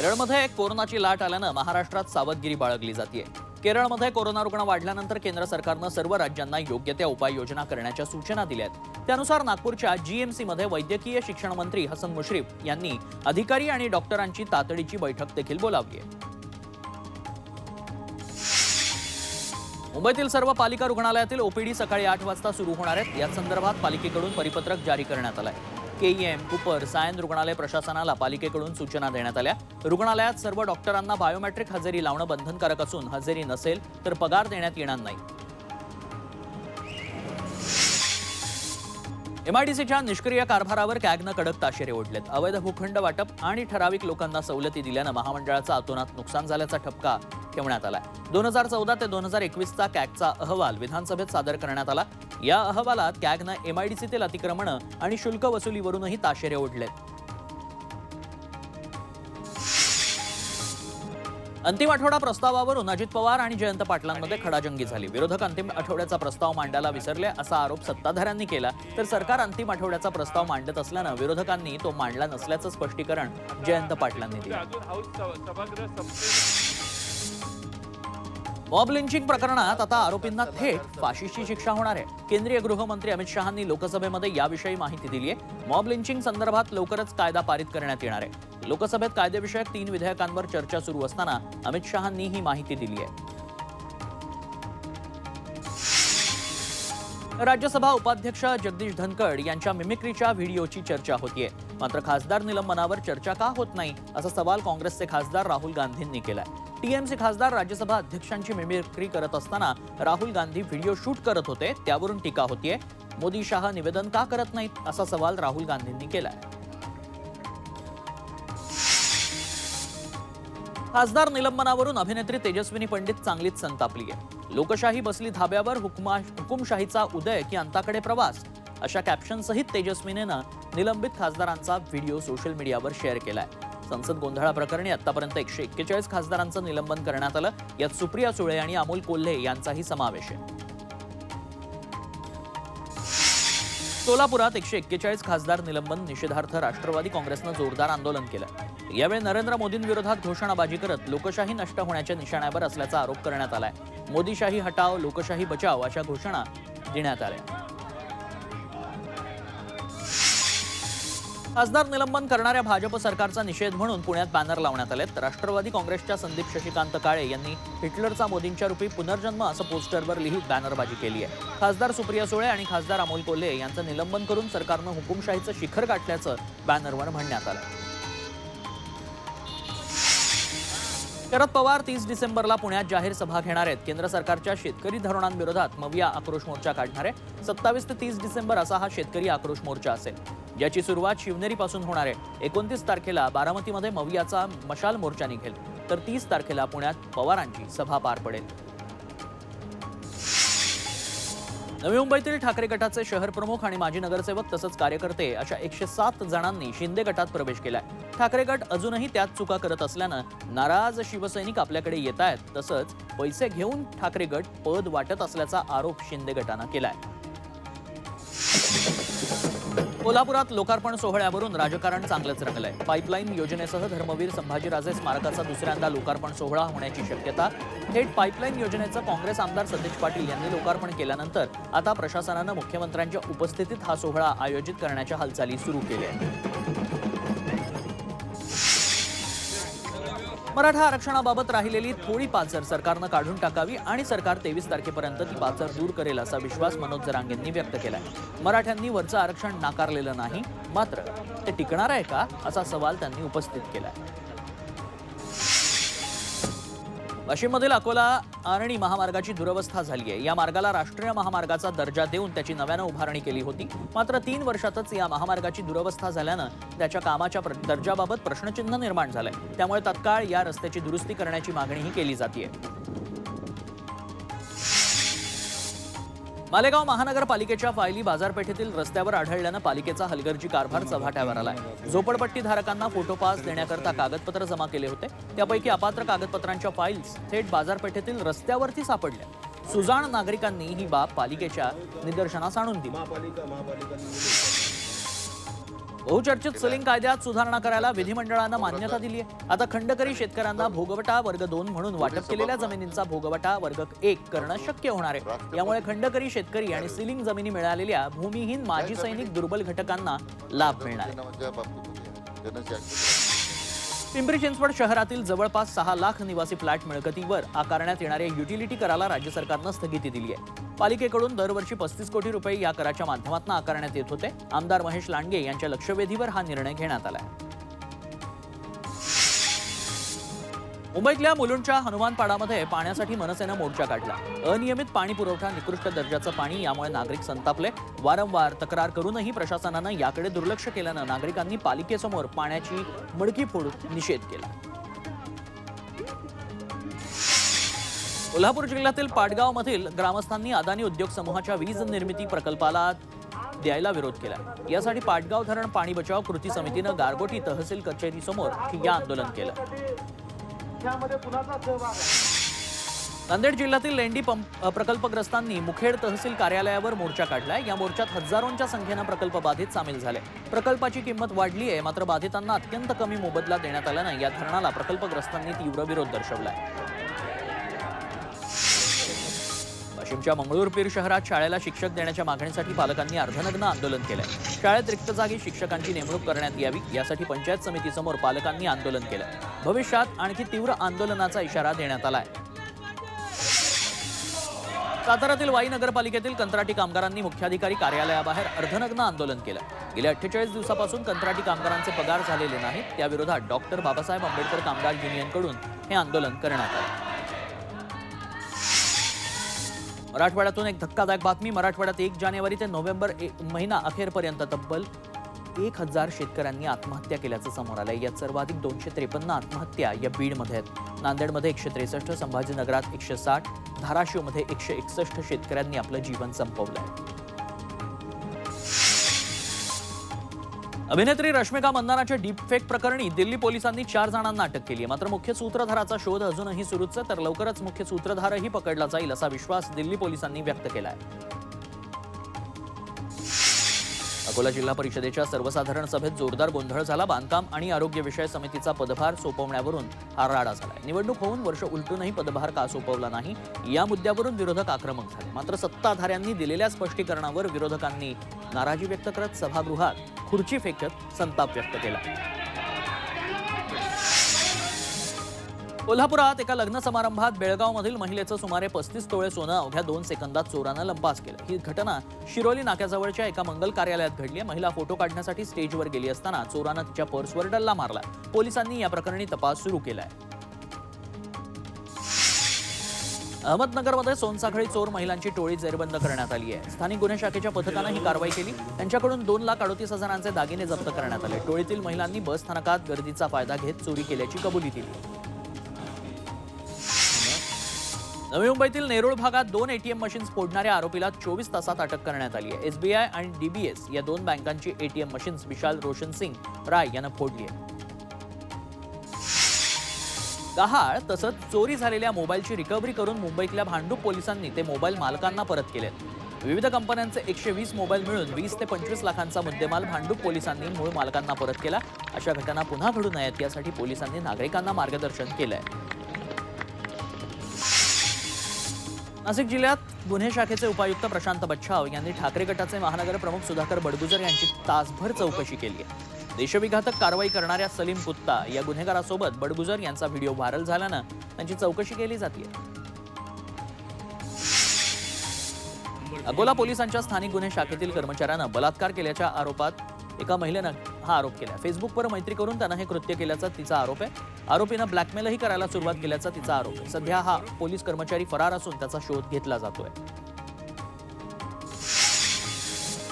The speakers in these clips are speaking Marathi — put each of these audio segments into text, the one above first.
केरळमध्ये कोरोनाची लाट आल्यानं महाराष्ट्रात सावधगिरी बाळगली जाते। केरळमध्ये कोरोना रुग्ण वाढल्यानंतर केंद्र सरकारनं सर्व राज्यांना योग्य त्या उपाययोजना करण्याच्या सूचना दिल्या आहेत। त्यानुसार नागपूरच्या जीएमसी मध्ये वैद्यकीय शिक्षण मंत्री हसन मुश्रीफ यांनी अधिकारी आणि डॉक्टरांची तातडीची बैठक देखील बोलावली आहे। मुंबईतील सर्व पालिका रुग्णालयातील ओपीडी सकाळी 8 वाजता सुरू होणार आहेत। या संदर्भात पालिकेकडून परिपत्रक जारी करण्यात आलं आहे। केईएम, कुपर, सायन रुग्णालय प्रशासनाला पालिकेकडून सूचना देण्यात आल्या। रुग्णालयात सर्व डॉक्टरांना बायोमेट्रिक हजेरी लावणं बंधनकारक असून हजेरी नसेल तर पगार देण्यात येणार नाही। एमआयडीसीच्या निष्क्रिय कारभारावर कॅगनं कडक ताशेरे ओढलेत। अवैध भूखंड वाटप आणि ठराविक लोकांना सवलती दिल्यानं महामंडळाचं अतोनात नुकसान झाल्याचा ठपका ठेवण्यात आलाय। 2014 ते 2021चा कॅगचा अहवाल विधानसभेत सादर करण्यात आला। या अहवालात कॅगनं एमआयडीसीतील अतिक्रमणं आणि शुल्क वसुलीवरूनही ताशेरे ओढलेत। अंतिम आठवडा प्रस्तावावरून अजित पवार आणि जयंत पाटलांमध्ये खडाजंगी झाली। विरोधक अंतिम आठवड्याचा प्रस्ताव मांडायला विसरले असा आरोप सत्ताधाऱ्यांनी केला, तर सरकार अंतिम आठवड्याचा प्रस्ताव मांडत असल्यानं विरोधकांनी तो मांडला नसल्याचं स्पष्टीकरण जयंत पाटलांनी दिलं। मॉब लिंचिंग प्रकरणात आता आरोपींना थेट फाशीची शिक्षा होणार आहे। केंद्रीय गृहमंत्री अमित शहांनी लोकसभेमध्ये याविषयी माहिती दिली आहे। मॉब लिंचिंग संदर्भात लवकरच कायदा पारित करण्यात येणार आहे। लोकसभेत कायदेविषयक 3 विधेयकांवर चर्चा सुरू असताना अमित शहांनी ही माहिती दिली आहे। राज्यसभा उपाध्यक्ष जगदीश धनखड यांच्या मिमिक्रीच्या व्हिडिओची चर्चा होतीये, मात्र खासदार निलंबनावर चर्चा का होत नाही असा सवाल काँग्रेसचे खासदार राहुल गांधींनी केलाय। टीएमसी खासदार राज्यसभा अध्यक्षांची मिमिक्री करत असताना राहुल गांधी व्हिडिओ शूट करत होते, त्यावरून टीका होतीये। मोदी शहा निवेदन का करत नाहीत असा सवाल राहुल गांधींनी केलाय। खासदार निलंबनावरून अभिनेत्री तेजस्विनी पंडित चांगलीच संतापली आहे। लोकशाही बसली धाब्यावर, हुकुमशाहीचा उदय की अंताकडे प्रवास अशा कॅप्शनसहित तेजस्विनीनं निलंबित खासदारांचा व्हिडिओ सोशल मीडियावर शेअर केलाय। संसद गोंधळाप्रकरणी आतापर्यंत 141 खासदारांचं निलंबन करण्यात आलं। यात सुप्रिया सुळे आणि अमोल कोल्हे यांचाही समावेश आहे। सोलापुरात 141 खासदार निलंबन निषेधार्थ राष्ट्रवादी काँग्रेसनं जोरदार आंदोलन केलं। यावेळी नरेंद्र मोदींविरोधात घोषणाबाजी करत लोकशाही नष्ट होण्याच्या निशाण्यावर असल्याचा आरोप करण्यात आलाय। मोदीशाही हटाव, लोकशाही बचाव अशा घोषणा देण्यात आल्या। खासदार निलंबन करणाऱ्या भाजप सरकारचा निषेध म्हणून पुण्यात बॅनर लावण्यात आलेत। राष्ट्रवादी काँग्रेसच्या संदीप शशिकांत काळे यांनी हिटलरचा मोदींच्या रूपी पुनर्जन्म असं पोस्टरवर लिहित बॅनरबाजी केली आहे। खासदार सुप्रिया सुळे आणि खासदार अमोल कोल्हे यांचं निलंबन करून सरकारनं हुकुमशाहीचं शिखर गाठल्याचं बॅनरवर म्हणण्यात आलं। शरद पवार 30 डिसेंबरला पुण्यात जाहीर सभा घेणार आहेत। केंद्र सरकारच्या शेतकरी धोरणांविरोधात मविया आक्रोश मोर्चा काढणार आहे। 27 ते 30 डिसेंबर असा हा शेतकरी आक्रोश मोर्चा असेल, ज्याची सुरुवात शिवनेरीपासून होणार आहे। 29 तारखेला बारामतीमध्ये मवियाचा मशाल मोर्चा निघेल, तर 30 तारखेला पुण्यात पवारांची सभा पार पडेल। नवी मुंबईतील ठाकरे गटाचे शहर प्रमुख आणि माजी नगरसेवक तसंच कार्यकर्ते अशा 107 जणांनी शिंदे गटात प्रवेश केलाय। ठाकरे गट अजूनही त्याच चुका करत असल्यानं नाराज शिवसैनिक आपल्याकडे येत आहेत, तसंच पैसे घेऊन ठाकरे गट पद वाटत असल्याचा आरोप शिंदे गटानं केलाय। कोल्हापुरात लोकार्पण सोहळ्यावरून राजकारण चांगलंच रंगलंय। पाईपलाईन योजनेसह धर्मवीर संभाजीराजे स्मारकाचा दुसऱ्यांदा लोकार्पण सोहळा होण्याची शक्यता। थेट पाईपलाईन योजनेचं काँग्रेस आमदार सतीश पाटील यांनी लोकार्पण केल्यानंतर आता प्रशासनानं मुख्यमंत्र्यांच्या उपस्थितीत हा सोहळा आयोजित करण्याच्या हालचाली सुरू केल्या आहेत। मराठा आरक्षणाबाबत राहिलेली थोडी पाचर सरकारनं काढून टाकावी आणि सरकार 23 तारखेपर्यंत ती पाचर दूर करेल असा विश्वास मनोज जरांगेंनी व्यक्त केलाय। मराठ्यांनी वरचं आरक्षण नाकारलेलं नाही, मात्र ते टिकणार आहे का असा सवाल त्यांनी उपस्थित केलाय। वाशिममधील अकोला आर्णी महामार्गाची दुरवस्था झाली आहे। या मार्गाला राष्ट्रीय महामार्गाचा दर्जा देऊन त्याची नव्यानं उभारणी केली होती, मात्र 3 वर्षातच या महामार्गाची दुरवस्था झाल्यानं त्याच्या कामाच्या दर्जाबाबत प्रश्नचिन्ह निर्माण झालंय। त्यामुळे तत्काळ या रस्त्याची दुरुस्ती करण्याची मागणीही केली जाते। मालेगाव महानगरपालिकेच्या फायली बाजारपेठेतील रस्त्यावर आढळल्यानं पालिकेचा हलगर्जी कारभार चव्हाट्यावर आलाय। झोपडपट्टीधारकांना फोटो पास देण्याकरता कागदपत्र जमा केले होते, त्यापैकी अपात्र कागदपत्रांच्या फाईल्स थेट बाजारपेठेतील रस्त्यावरती सापडल्या। सुजाण नागरिकांनी ही बाब पालिकेच्या निदर्शनास आणून दिली। बहुचर्चित सिलिंग कायद्यात सुधारणा करायला विधिमंडळानं मान्यता दिली आहे। आता खंडकरी शेतकऱ्यांना भोगवटा वर्ग 2 म्हणून वाटप केलेल्या जमिनींचा भोगवटा वर्ग 1 करणं शक्य होणार आहे। यामुळे खंडकरी शेतकरी आणि सिलिंग जमिनी मिळालेल्या भूमिहीन माजी सैनिक दुर्बल घटकांना लाभ मिळणार आहे। पिंपरी चिंचवड शहरातील जवळपास 6 लाख निवासी फ्लॅट मिळकतीवर आकारण्यात येणाऱ्या युटिलिटी कराला राज्य सरकारनं स्थगिती दिली आहे। पालिकेकडून दरवर्षी 35 कोटी रुपये या कराच्या माध्यमातून आकारण्यात येत होते। आमदार महेश लांडगे यांच्या लक्षवेधीवर हा निर्णय घेण्यात आला आहे। मुंबईतल्या मुलुंडच्या हनुमानपाडामध्ये पाण्यासाठी मनसेनं मोर्चा काढला। अनियमित पाणी पुरवठा, निकृष्ट दर्जाचं पाणी यामुळे नागरिक संतापले। वारंवार तक्रार करूनही प्रशासनानं याकडे दुर्लक्ष केल्यानं नागरिकांनी पालिकेसमोर पाण्याची मडकी फोडून निषेध केला। कोल्हापूर जिल्ह्यातील पाटगावमधील ग्रामस्थांनी अदानी उद्योग समूहाच्या वीज निर्मिती प्रकल्पाला द्यायला विरोध केला। यासाठी पाटगाव धरण पाणी बचाव कृती समितीनं गारगोटी तहसील कचेरीसमोर ठिय्या आंदोलन केलं। नांदेड जिल्ह्यातील लेंडी प्रकल्पग्रस्तांनी मुखेड तहसील कार्यालयावर मोर्चा काढलाय। या मोर्चात हजारोंच्या संख्येनं प्रकल्प बाधित सामील झाले। प्रकल्पाची किंमत वाढली आहे, मात्र बाधितांना अत्यंत कमी मोबदला देण्यात आल्यानं या धरणाला प्रकल्पग्रस्तांनी तीव्र विरोध दर्शवलाय। वाशिमच्या मंगळूरपीर शहरात शाळेला शिक्षक देण्याच्या मागणीसाठी पालकांनी अर्धनग्न आंदोलन केलंय। शाळेत रिक्त जागी शिक्षकांची नेमणूक करण्यात यावी यासाठी पंचायत समितीसमोर पालकांनी आंदोलन केलं। भविष्यात आणखी तीव्र आंदोलनाचा इशारा देण्यात आलाय। साताऱ्यातील वाई नगरपालिकेतील कंत्राटी कामगारांनी मुख्याधिकारी कार्यालयाबाहेर अर्धनग्न आंदोलन केलं। गेल्या 48 दिवसापासून कंत्राटी कामगारांचे पगार झालेले नाहीत। त्या विरोधात डॉक्टर बाबासाहेब आंबेडकर कामगार युनियनकडून हे आंदोलन करण्यात आलं। मराठवाड्यातून एक धक्कादायक बातमी। मराठवाड्यात 1 जानेवारी ते नोव्हेंबर महिना अखेरपर्यंत तब्बल 1000 शेतकऱ्यांनी आत्महत्या केल्याचं समोर आलंय। यात सर्वाधिक 253 आत्महत्या या बीडमध्ये आहेत। नांदेडमध्ये 163, संभाजीनगरात 160, धाराशिवमध्ये 161 शेतकऱ्यांनी आपलं जीवन संपवलंय। अभिनेत्री रश्मिका मंदानाच्या डीपफेक प्रकरणी दिल्ली पोलिसांनी 4 जणांना अटक केली आहे। मात्र मुख्य सूत्रधाराचा शोध अजूनही सुरूच आहे, तर लवकरच मुख्य सूत्रधारही पकडला जाईल असा विश्वास दिल्ली पोलिसांनी व्यक्त केला आहे। अकोला जिल्हा परिषदेच्या सर्वसाधारण सभेत जोरदार गोंधळ झाला। बांधकाम आणि आरोग्य विषय समितीचा पदभार सोपवण्यावरून हा राडा झाला। निवडणूक होऊन वर्ष उलटूनही पदभार का सोपवला नाही या मुद्द्यावरून विरोधक आक्रमक झाले। मात्र सत्ताधाऱ्यांनी दिलेल्या स्पष्टीकरणावर विरोधकांनी नाराजी व्यक्त करत सभागृहात खुर्ची फेकत संताप व्यक्त केला। कोल्हापुरात एका लग्न समारंभात बेळगावमधील महिलेचं सुमारे 35 तोळे सोनं अवघ्या 2 सेकंदात चोरानं लंपास केलं। ही घटना शिरोली नाक्याजवळच्या एका मंगल कार्यालयात घडली आहे। महिला फोटो काढण्यासाठी स्टेजवर गेली असताना चोरानं तिच्या पर्सवर डल्ला मारला। पोलिसांनी या प्रकरणी तपास सुरू केलाय। अहमदनगरमध्ये सोनसाखळी चोर महिलांची टोळी जेरबंद करण्यात आली आहे। स्थानिक गुन्हे शाखेच्या पथकानं ही कारवाई केली। त्यांच्याकडून 2,38,000चे दागिने जप्त करण्यात आले। टोळीतील महिलांनी बस स्थानकात गर्दीचा फायदा घेत चोरी केल्याची कबुली दिली। नवी मुंबईतील नेरूळ भागात 2 एटीएम मशीन्स फोडणाऱ्या आरोपीला 24 तासात अटक करण्यात आली आहे। एसबीआय आणि डीबीएस या 2 बँकांची एटीएम मशीन्स विशाल रोशन सिंग राय यानं फोडली आहे। गहाळ तसंच चोरी झालेल्या मोबाईलची रिकव्हरी करून मुंबईतल्या भांडूप पोलिसांनी ते मोबाईल मालकांना परत केलेत। विविध कंपन्यांचे 120 मोबाईल मिळून 20 ते 25 लाखांचा मुद्देमाल भांडूप पोलिसांनी मूळ मालकांना परत केला। अशा घटना पुन्हा घडू नयेत यासाठी पोलिसांनी नागरिकांना मार्गदर्शन केलंय। नाशिक जिल्ह्यात गुन्हे शाखेचे उपायुक्त प्रशांत बच्छाव यांनी ठाकरे गटाचे महानगर प्रमुख सुधाकर बडगुजर यांची तासभर चौकशी केली आहे। देशविघातक कारवाई करणाऱ्या सलीम कुत्ता या गुन्हेगारासोबत बडगुजर यांचा व्हिडिओ व्हायरल झाल्यानं त्यांची चौकशी केली जाते। अकोला पोलिसांच्या स्थानिक गुन्हे शाखेतील कर्मचाऱ्यानं बलात्कार केल्याच्या आरोपात एका महिलेनं हा आरोप केला। फेसबुकवर मैत्री करून त्यानं हे कृत्य केल्याचा तिचा आरोप आहे। आरोपीनं ब्लॅकमेलही करायला सुरुवात केल्याचा तिचा आरोप आहे। सध्या हा पोलीस कर्मचारी फरार असून त्याचा शोध घेतला जातोय।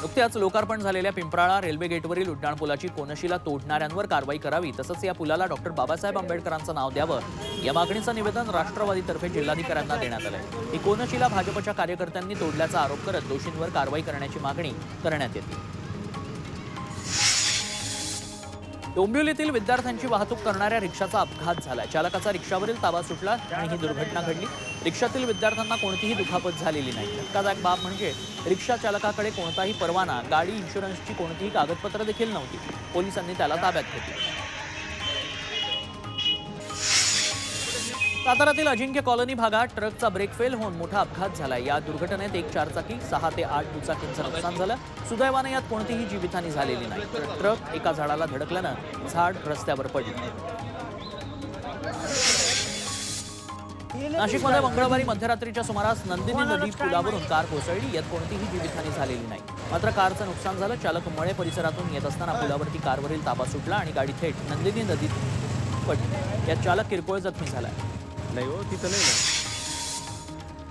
नुकत्याच लोकार्पण झालेल्या पिंपराळा रेल्वे गेटवरील उड्डाणपुलाची कोनशिला तोडणाऱ्यांवर कारवाई करावी तसंच या पुलाला डॉक्टर बाबासाहेब आंबेडकरांचं नाव द्यावं या मागणीचं निवेदन राष्ट्रवादीतर्फे जिल्हाधिकाऱ्यांना देण्यात आलंय। ही कोनशिला भाजपच्या कार्यकर्त्यांनी तोडल्याचा आरोप करत दोषींवर कारवाई करण्याची मागणी करण्यात येते। डोंबिवलीतील विद्यार्थ्यांची वाहतूक करणाऱ्या रिक्षाचा अपघात झाला. चालकाचा रिक्षावरील ताबा सुटला आणि ही दुर्घटना घडली. रिक्षातील विद्यार्थ्यांना कोणतीही दुखापत झालेली नाही. धक्कादायक बाब म्हणजे रिक्षा चालकाकडे कोणताही परवाना, गाडी इन्शुरन्सची कोणतीही कागदपत्र देखील नव्हती. पोलिसांनी त्याला ताब्यात घेतले. सातारातील अजिंक्य कॉलनी भागात ट्रकचा ब्रेक फेल होऊन मोठा अपघात झाला. या दुर्घटनेत एक चारचाकी 6 ते 8 दुचाकींचं नुकसान झालं. सुदैवाने यात कोणतीही जीवितहानी झालेली नाही. ट्रक एका झाडाला धडकल्यानं झाड रस्त्यावर पडलं. नाशिकमध्ये मंगळवारी मध्यरात्रीच्या सुमारास नंदिनी नदी पुलावरून कार कोसळली. यात कोणतीही जीवितहानी झालेली नाही. मात्र कारचं नुकसान झालं. चालक मळे परिसरातून येत असताना पुलावरती कारवरील ताबा सुटला आणि गाडी थेट नंदिनी नदीत पडली. यात चालक किरकोळ जखमी झाला.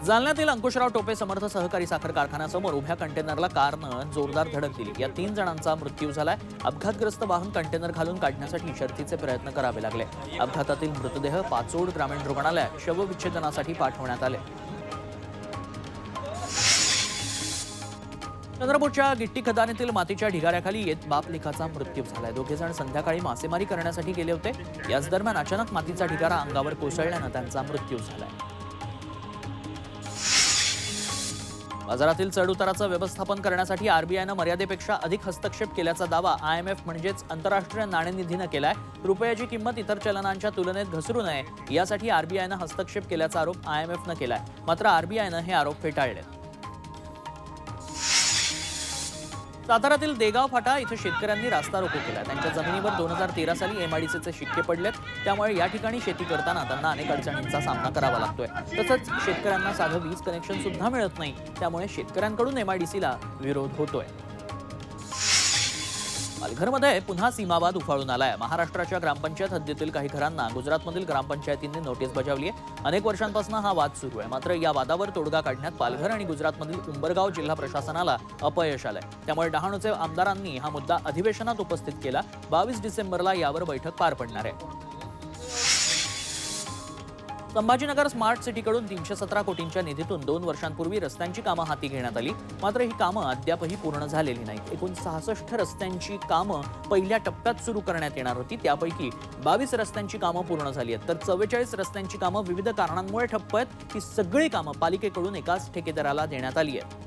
जालन्यातील अंकुशराव टोपे समर्थ सहकारी साखर कारखान्यासमोर उभ्या कंटेनरला कारनं जोरदार धडक दिली. या 3 जणांचा मृत्यू झालाय. अपघातग्रस्त वाहन कंटेनर घालून काढण्यासाठी शर्थीचे प्रयत्न करावे लागले. अपघातातील मृतदेह पाचोड ग्रामीण रुग्णालयात शवविच्छेदनासाठी पाठवण्यात आले. चंद्रपूरच्या गिट्टी खदानीतील मातीच्या ढिगाऱ्याखाली येत बापलेखाचा मृत्यू झालाय. दोघे जण संध्याकाळी मासेमारी करण्यासाठी गेले होते. याच दरम्यान अचानक मातीचा ढिगारा अंगावर कोसळल्यानं त्यांचा मृत्यू झालाय. बाजारातील चढउताराचं व्यवस्थापन करण्यासाठी आरबीआयनं मर्यादेपेक्षा अधिक हस्तक्षेप केल्याचा दावा IMF म्हणजेच आंतरराष्ट्रीय नाणेनिधीनं केलाय. रुपयाची किंमत इतर चलनांच्या तुलनेत घसरू नये यासाठी आरबीआयनं हस्तक्षेप केल्याचा आरोप IMFनं केलाय. मात्र आरबीआयनं हे आरोप फेटाळले. सातारातील देगाव फाटा इथं शेतकऱ्यांनी रास्ता रोको केला. त्यांच्या जमिनीवर 2013 साली MIDCचे शिक्के पडलेत. त्यामुळे या ठिकाणी शेती करताना त्यांना अनेक अडचणींचा सामना करावा लागतोय. तसंच शेतकऱ्यांना साधं वीज कनेक्शन सुद्धा मिळत नाही. त्यामुळे शेतकऱ्यांकडून MIDCला विरोध होतोय. पालघरमध्ये पुन्हा सीमावाद उफाळून आलाय. महाराष्ट्राच्या ग्रामपंचायत हद्दीतील काही घरांना गुजरातमधील ग्रामपंचायतींनी नोटीस बजावली आहे. अनेक वर्षांपासून हा वाद सुरू आहे. मात्र या वादावर तोडगा काढण्यात पालघर आणि गुजरातमधील उंबरगाव जिल्हा प्रशासनाला अपयश आलंय. त्यामुळे डहाणूचे आमदारांनी हा मुद्दा अधिवेशनात उपस्थित केला. 22 डिसेंबरला यावर बैठक पार पडणार आहे. संभाजीनगर स्मार्ट सिटीकडून 317 कोटींच्या निधीतून 2 वर्षांपूर्वी रस्त्यांची कामं हाती घेण्यात आली. मात्र ही कामं अद्यापही पूर्ण झालेली नाहीत. एकूण 66 रस्त्यांची कामं पहिल्या टप्प्यात सुरू करण्यात येणार होती. त्यापैकी 22 रस्त्यांची कामं पूर्ण झाली आहेत. तर 44 रस्त्यांची कामं विविध कारणांमुळे ठप्प आहेत. ही सगळी कामं पालिकेकडून एकाच ठेकेदाराला देण्यात आली आहेत.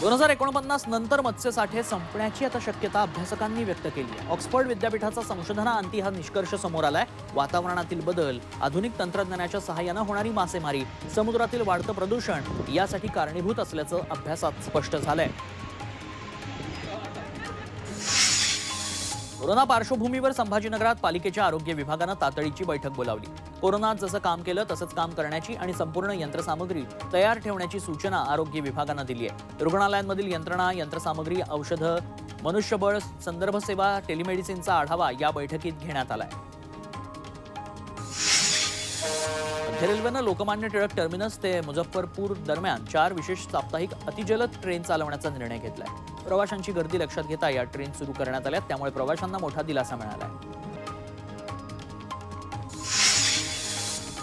2049 नंतर मत्स्यसाठे संपण्याची आता शक्यता अभ्यासकांनी व्यक्त केली आहे. ऑक्सफर्ड विद्यापीठाचा संशोधनाअंती हा निष्कर्ष समोर आलाय. वातावरणातील बदल, आधुनिक तंत्रज्ञानाच्या सहाय्यानं होणारी मासेमारी, समुद्रातील वाढतं प्रदूषण यासाठी कारणीभूत असल्याचं अभ्यासात स्पष्ट झालंय. कोरोना पार्श्वभूमीवर संभाजीनगरात पालिकेच्या आरोग्य विभागानं तातडीची बैठक बोलावली. कोरोनात जसं काम केलं तसंच काम करण्याची आणि संपूर्ण यंत्रसामग्री तयार ठेवण्याची सूचना आरोग्य विभागानं दिली आहे. रुग्णालयांमधील यंत्रणा, यंत्रसामग्री, औषधं, मनुष्यबळ, संदर्भ सेवा, टेलिमेडिसिनचा आढावा या बैठकीत घेण्यात आलाय. मध्य रेल्वेनं लोकमान्य टिळक टर्मिनस ते मुझफ्फरपूर दरम्यान 4 विशेष साप्ताहिक अतिजलद ट्रेन चालवण्याचा निर्णय घेतलाय. प्रवाशांची गर्दी लक्षात घेता या ट्रेन सुरू करण्यात आल्या. त्यामुळे प्रवाशांना मोठा दिलासा मिळाला आहे.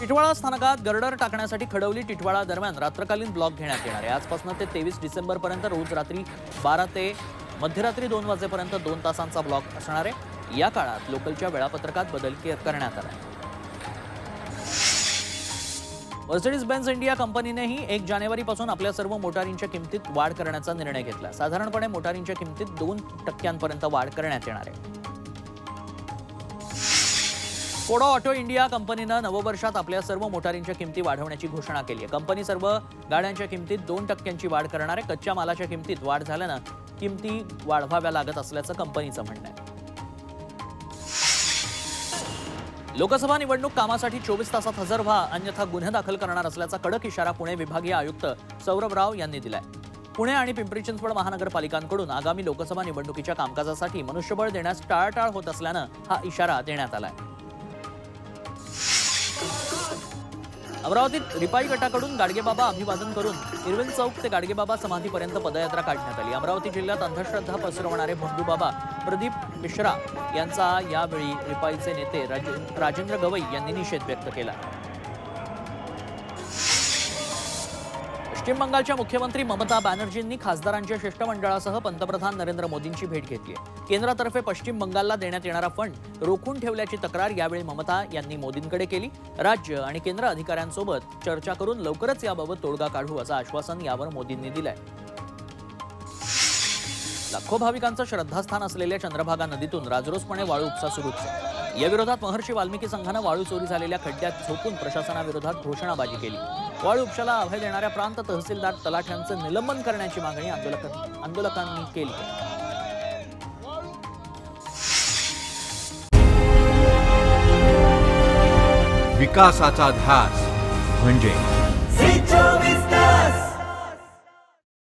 टिटवाळा स्थानकात गर्डर टाकण्यासाठी खडवली टिटवाळा दरम्यान रात्रकालीन ब्लॉक घेण्यात येणार आहे. आजपासून ते 23 डिसेंबरपर्यंत रोज रात्री 12 ते मध्यरात्री 2 वाजेपर्यंत 2 तासांचा ब्लॉक असणार आहे. या काळात लोकलच्या वेळापत्रकात बदल करण्यात आला आहे. मर्सिडीज बेन्झ इंडिया कंपनीनेही 1 जानेवारीपासून आपल्या सर्व मोटारींच्या किमतीत वाढ करण्याचा निर्णय घेतला. साधारणपणे मोटारींच्या किमतीत 2% वाढ करण्यात येणार आहे. स्कोडा ऑटो इंडिया कंपनीनं नववर्षात आपल्या सर्व मोटारींच्या किमती वाढवण्याची घोषणा केली आहे. कंपनी सर्व गाड्यांच्या किमतीत 2% वाढ करणार आहे. कच्च्या मालाच्या किमतीत वाढ झाल्यानं किमती वाढवाव्या लागत असल्याचं कंपनीचं म्हणणं आहे. लोकसभा निवडणूक कामासाठी 24 तासात हजर व्हा, अन्यथा गुन्हे दाखल करणार असल्याचा कडक इशारा पुणे विभागीय आयुक्त सौरभ राव यांनी दिलाय. पुणे आणि पिंपरी चिंचवड महानगरपालिकांकडून आगामी लोकसभा निवडणुकीच्या कामकाजासाठी मनुष्यबळ देण्यास टाळाटाळ होत असल्यानं हा इशारा देण्यात आलाय. अमरावतीत रिपाई गटाकडून गाडगेबाबा अभिवादन करून इरविन चौक ते गाडगेबाबा समाधीपर्यंत पदयात्रा काढण्यात आली. अमरावती जिल्ह्यात अंधश्रद्धा पसरवणारे भोंदूबाबा प्रदीप मिश्रा यांचा यावेळी रिपाईचे नेते राजेंद्र गवई यांनी निषेध व्यक्त केला. पश्चिम बंगालच्या मुख्यमंत्री ममता बॅनर्जींनी खासदारांच्या शिष्टमंडळासह पंतप्रधान नरेंद्र मोदींची भेट घेतली आहे. केंद्रातर्फे पश्चिम बंगालला देण्यात येणारा फंड रोखून ठेवल्याची तक्रार यावेळी ममता यांनी मोदींकडे केली. राज्य आणि केंद्र अधिकाऱ्यांसोबत चर्चा करून लवकरच याबाबत तोडगा काढू असं आश्वासन यावर मोदींनी दिलंय. लाखो भाविकांचं श्रद्धास्थान असलेल्या चंद्रभागा नदीतून राजरोसपणे वाळू उपसा सुरूच आहे. या विरोधात महर्षी वाल्मिकी संघानं वाळू चोरी झालेल्या खड्ड्यात झोपून प्रशासनाविरोधात घोषणाबाजी केली. वाळू उपशाला अभय देणाऱ्या प्रांत तहसीलदार तलाठ्यांचं निलंबन करण्याची मागणी आंदोलकांनी केली. विकासाचा ध्यास म्हणजे